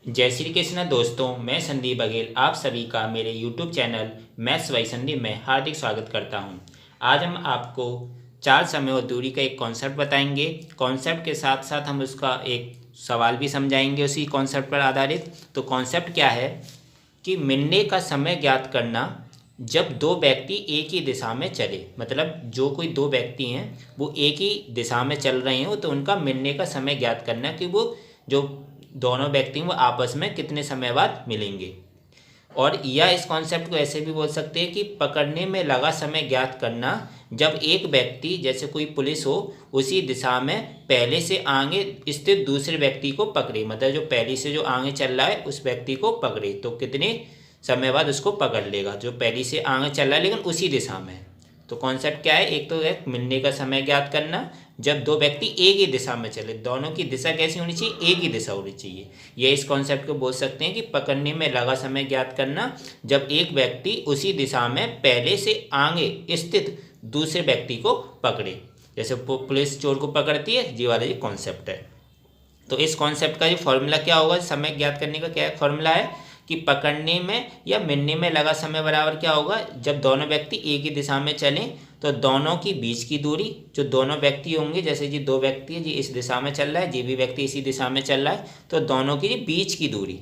जय श्री कृष्ण दोस्तों, मैं संदीप बघेल आप सभी का मेरे YouTube channel maths by Sandeep में हार्दिक स्वागत करता हूं। आज हम आपको चाल समय और दूरी का एक कॉन्सेप्ट बताएंगे। कॉन्सेप्ट के साथ साथ हम उसका एक सवाल भी समझाएंगे उसी कॉन्सेप्ट पर आधारित। तो कॉन्सेप्ट क्या है कि मिलने का समय ज्ञात करना जब दो व्यक्ति एक ही दिशा में चले। मतलब जो कोई दो व्यक्ति हैं वो एक ही दिशा में चल रहे हो तो उनका मिलने का समय ज्ञात करना कि वो जो दोनों व्यक्ति वो आपस में कितने समय बाद मिलेंगे। और या इस कॉन्सेप्ट को ऐसे भी बोल सकते हैं कि पकड़ने में लगा समय ज्ञात करना जब एक व्यक्ति जैसे कोई पुलिस हो उसी दिशा में पहले से आगे स्थित दूसरे व्यक्ति को पकड़े। मतलब जो पहले से जो आगे चल रहा है उस व्यक्ति को पकड़े तो कितने समय बाद उसको पकड़ लेगा, जो पहले से आगे चल रहा है लेकिन उसी दिशा में। तो कॉन्सेप्ट क्या है, एक तो है मिलने का समय ज्ञात करना जब दो व्यक्ति एक ही दिशा में चले। दोनों की दिशा कैसी होनी चाहिए, एक ही दिशा होनी चाहिए। ये इस कॉन्सेप्ट को बोल सकते हैं कि पकड़ने में लगा समय ज्ञात करना जब एक व्यक्ति उसी दिशा में पहले से आगे स्थित दूसरे व्यक्ति को पकड़े। जैसे पुलिस चोर को पकड़ती है, ये वाला ये कॉन्सेप्ट है। तो इस कॉन्सेप्ट का ये फॉर्मूला क्या होगा, समय ज्ञात करने का क्या फॉर्मूला है कि पकड़ने में या मिलने में लगा समय बराबर क्या होगा, जब दोनों व्यक्ति एक ही दिशा में चलें तो दोनों की बीच की दूरी, जो दोनों व्यक्ति होंगे, जैसे जी दो व्यक्ति है जी इस दिशा में चल रहा है, जी भी व्यक्ति इसी दिशा में चल रहा है, तो दोनों की बीच की दूरी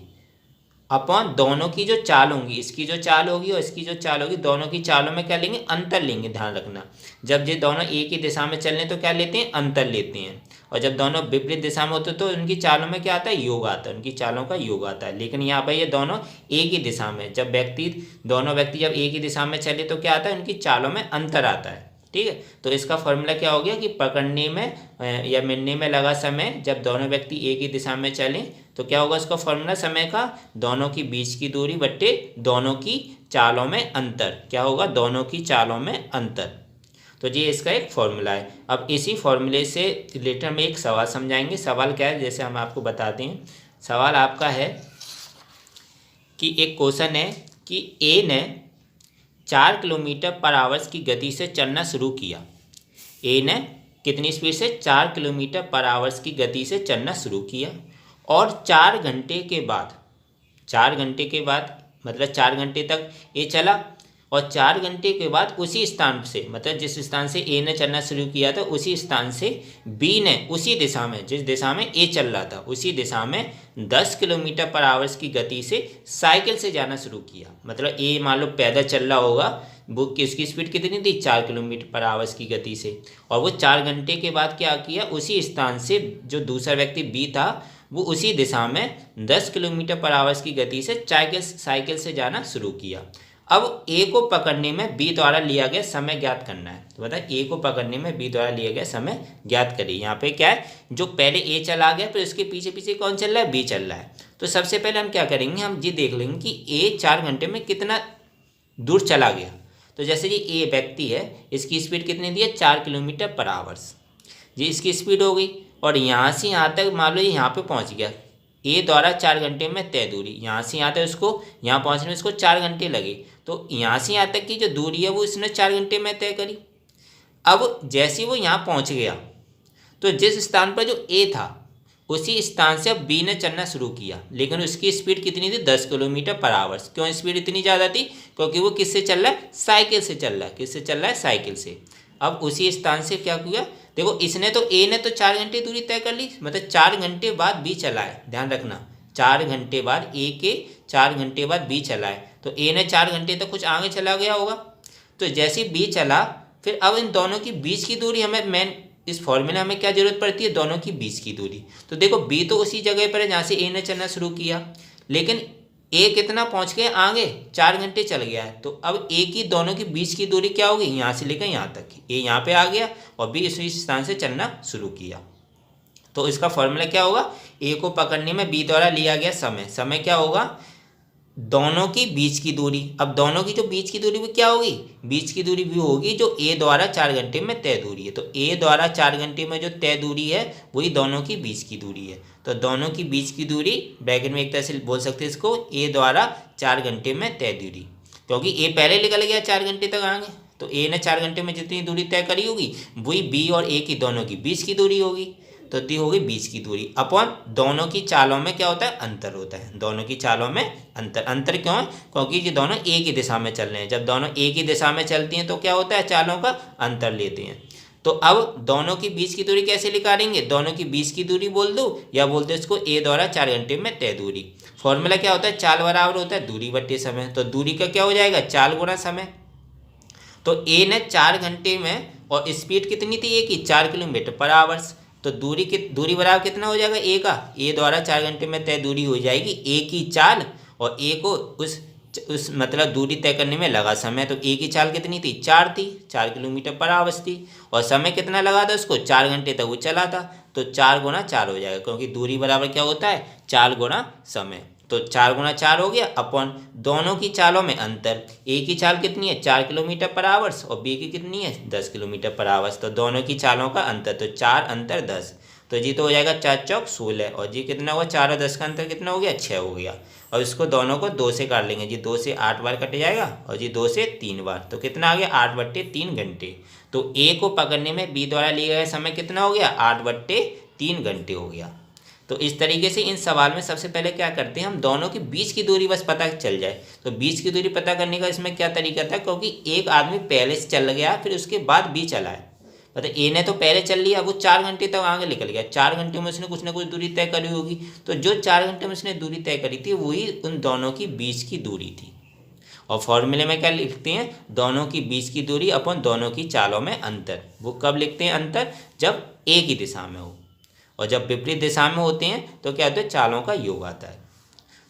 अपॉन दोनों की जो चाल होंगी, इसकी जो चाल होगी और इसकी जो चाल होगी, दोनों की चालों में क्या लेंगे, अंतर लेंगे। ध्यान रखना, जब ये दोनों एक ही दिशा में चल रहे हैं तो क्या लेते हैं, अंतर लेते हैं। और जब दोनों विपरीत दिशा में होते तो उनकी चालों में क्या आता है, योग आता है, उनकी चालों का योग आता है। लेकिन यहाँ पर ये दोनों एक ही दिशा में, जब दोनों व्यक्ति जब एक ही दिशा में चले तो क्या आता है, उनकी चालों में अंतर आता है। ठीक है, तो इसका फॉर्मूला क्या हो गया कि पकड़ने में या मिलने में लगा समय जब दोनों व्यक्ति एक ही दिशा में चलें तो क्या होगा, उसका फॉर्मूला समय का दोनों की बीच की दूरी बट्टे दोनों की चालों में अंतर। क्या होगा, दोनों की चालों में अंतर। तो ये इसका एक फॉर्मूला है। अब इसी फॉर्मूले से रिलेटेड हम एक सवाल समझाएंगे। सवाल क्या है, जैसे हम आपको बताते हैं। सवाल आपका है कि एक क्वेश्चन है कि ए ने 4 किलोमीटर पर आवर्स की गति से चलना शुरू किया। ए ने कितनी स्पीड से, 4 किलोमीटर पर आवर्स की गति से चलना शुरू किया और 4 घंटे के बाद, 4 घंटे के बाद मतलब 4 घंटे तक ए चला और 4 घंटे के बाद उसी स्थान से, मतलब जिस स्थान से ए ने चलना शुरू किया था उसी स्थान से बी ने उसी दिशा में, जिस दिशा में ए चल रहा था उसी दिशा में 10 किलोमीटर पर आवर्स की गति से साइकिल से जाना शुरू किया। मतलब ए मान लो पैदल चल रहा होगा, वो उसकी स्पीड कितनी थी, 4 किलोमीटर पर आवर्स की गति से, और वो 4 घंटे के बाद क्या किया, उसी स्थान से जो दूसरा व्यक्ति बी था वो उसी दिशा में 10 किलोमीटर पर आवर्स की गति से साइकिल से जाना शुरू किया। अब ए को पकड़ने में बी द्वारा लिया गया समय ज्ञात करना है। तो बताए ए को पकड़ने में बी द्वारा लिया गया समय ज्ञात करिए। यहाँ पे क्या है, जो पहले ए चला गया फिर उसके पीछे पीछे कौन चल रहा है, बी चल रहा है। तो सबसे पहले हम क्या करेंगे, हम ये देख लेंगे कि ए 4 घंटे में कितना दूर चला गया। तो जैसे जी ए व्यक्ति है, इसकी स्पीड कितनी दी है, 4 किलोमीटर पर आवर्स, जी इसकी स्पीड हो गई। और यहाँ से यहाँ तक मान लो यहाँ पे पहुँच गया, ए द्वारा 4 घंटे में तय दूरी, यहाँ से यहाँ तक उसको यहाँ पहुँचने में इसको 4 घंटे लगे। तो यहाँ से यहाँ तक की जो दूरी है वो इसने 4 घंटे में तय करी। अब जैसे वो यहाँ पहुँच गया तो जिस स्थान पर जो ए था उसी स्थान से अब बी ने चलना शुरू किया, लेकिन उसकी स्पीड कितनी थी, 10 किलोमीटर पर आवर्स। क्यों स्पीड इतनी ज़्यादा थी, क्योंकि वो किससे चल रहा है, साइकिल से चल रहा है। किससे चल रहा है, साइकिल से। अब उसी स्थान से क्या किया, देखो इसने तो ए ने तो 4 घंटे दूरी तय कर ली, मतलब 4 घंटे बाद बी चला है। ध्यान रखना, 4 घंटे बाद ए के 4 घंटे बाद बी चला है, तो ए ने 4 घंटे तक कुछ आगे चला गया होगा। तो जैसे बी चला फिर अब इन दोनों की बीच की दूरी हमें मेन इस फॉर्मूला में क्या जरूरत पड़ती है, दोनों की बीच की दूरी। तो देखो बी तो उसी जगह पर है जहाँ से ए ने चलना शुरू किया, लेकिन ए कितना पहुँच गया आगे, 4 घंटे चल गया है। तो अब ए की दोनों की बीच की दूरी क्या होगी, यहाँ से लेकर यहाँ तक की। ए यहाँ पे आ गया और बी इसी स्थान से चलना शुरू किया। तो इसका फॉर्मूला क्या होगा, ए को पकड़ने में बी द्वारा लिया गया समय क्या होगा, दोनों की बीच की दूरी। अब दोनों की जो बीच की दूरी वो क्या होगी, बीच की दूरी भी होगी जो ए द्वारा 4 घंटे में तय दूरी है। तो ए द्वारा 4 घंटे में जो तय दूरी है वही दोनों की बीच की दूरी है। तो दोनों की बीच की दूरी ब्रैकेट में एक तरह से बोल सकते हैं इसको, ए द्वारा 4 घंटे में तय दूरी, क्योंकि ए पहले निकल गया 4 घंटे तक आगे। तो ए ने 4 घंटे में जितनी दूरी तय करी होगी वही बी और ए की दोनों की बीच की दूरी होगी। तो दी होगी बीच की दूरी अपॉन दोनों की चालों में क्या होता है, अंतर होता है। दोनों की चालों में अंतर क्यों है, क्योंकि ये दोनों एक ही दिशा में चल रहे हैं। जब दोनों एक ही दिशा में चलती हैं तो क्या होता है, चालों का अंतर लेते हैं। तो अब दोनों की बीच की दूरी कैसे निकालेंगे, दोनों की बीच की दूरी बोल दो या बोल दो इसको ए द्वारा 4 घंटे में तय दूरी। फॉर्मूला क्या होता है, चाल बराबर होता है दूरी बट्टे समय। तो दूरी का क्या हो जाएगा, चाल गुना समय। तो ए ने 4 घंटे में, और स्पीड कितनी थी ए की, 4 किलोमीटर पर आवर्स। तो दूरी बराबर कितना हो जाएगा ए का, ए द्वारा 4 घंटे में तय दूरी हो जाएगी ए की चाल, और ए को उस मतलब दूरी तय करने में लगा समय। तो ए की चाल कितनी थी, 4 थी, 4 किलोमीटर पर आवर्स थी, और समय कितना लगा था उसको, 4 घंटे तक वो चला था। तो 4 गुना 4 हो जाएगा, क्योंकि दूरी बराबर क्या होता है, 4 गुना समय। तो 4 गुना 4 हो गया अपॉन दोनों की चालों में अंतर। ए की चाल कितनी है, 4 किलोमीटर पर आवर्स, और बी की कितनी है, 10 किलोमीटर पर आवर्स। तो दोनों की चालों का अंतर, तो 4 अंतर 10, तो जी तो हो जाएगा 4 चौक 16, और जी कितना हुआ, 4 और 10 का अंतर कितना हो गया, 6 हो गया। और इसको दोनों को 2 से काट लेंगे जी, 2 से 8 बार कट जाएगा, और जी 2 से 3 बार, तो कितना आ गया, 8/3 घंटे। तो ए को पकड़ने में बी द्वारा लिया गया समय कितना हो गया, 8/3 घंटे हो गया। तो इस तरीके से इन सवाल में सबसे पहले क्या करते हैं, हम दोनों के बीच की दूरी बस पता चल जाए। तो बीच की दूरी पता करने का इसमें क्या तरीका था, क्योंकि एक आदमी पहले से चल गया फिर उसके बाद बी चला है। मतलब ए ने तो पहले चल लिया, वो 4 घंटे तक आगे निकल गया, 4 घंटे में उसने कुछ ना कुछ दूरी तय करी होगी। तो जो 4 घंटे में उसने दूरी तय करी थी वही उन दोनों की बीच की दूरी थी। और फॉर्मूले में क्या लिखते हैं, दोनों की बीच की दूरी अपन दोनों की चालों में अंतर। वो कब लिखते हैं अंतर, जब एक ही दिशा में हो, और जब विपरीत दिशा में होते हैं तो क्या होता है, चालों का योग आता है।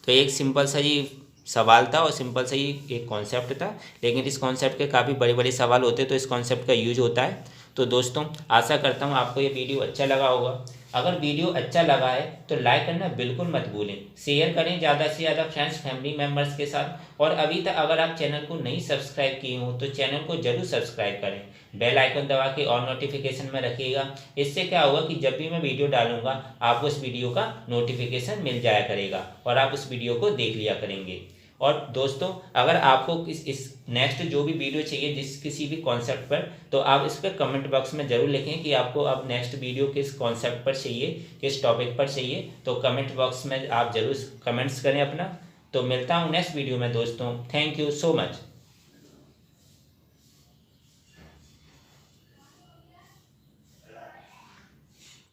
तो एक सिंपल सा ये सवाल था और सिंपल सा ही एक कॉन्सेप्ट था, लेकिन इस कॉन्सेप्ट के काफ़ी बड़े बड़े सवाल होते हैं तो इस कॉन्सेप्ट का यूज होता है। तो दोस्तों आशा करता हूँ आपको ये वीडियो अच्छा लगा होगा। अगर वीडियो अच्छा लगा है तो लाइक करना बिल्कुल मत भूलें, शेयर करें ज़्यादा से ज़्यादा फ्रेंड्स फैमिली मेम्बर्स के साथ। और अभी तक अगर आप चैनल को नहीं सब्सक्राइब किए हो तो चैनल को जरूर सब्सक्राइब करें, बेल आइकन दबा के और नोटिफिकेशन में रखिएगा। इससे क्या होगा कि जब भी मैं वीडियो डालूंगा आपको उस वीडियो का नोटिफिकेशन मिल जाया करेगा और आप उस वीडियो को देख लिया करेंगे। और दोस्तों अगर आपको इस नेक्स्ट जो भी वीडियो चाहिए जिस किसी भी कॉन्सेप्ट पर, तो आप इस पर कमेंट बॉक्स में ज़रूर लिखें कि आपको अब नेक्स्ट वीडियो किस कॉन्सेप्ट पर चाहिए, किस टॉपिक पर चाहिए। तो कमेंट बॉक्स में आप ज़रूर कमेंट्स करें अपना। तो मिलता हूँ नेक्स्ट वीडियो में दोस्तों, थैंक यू सो मच।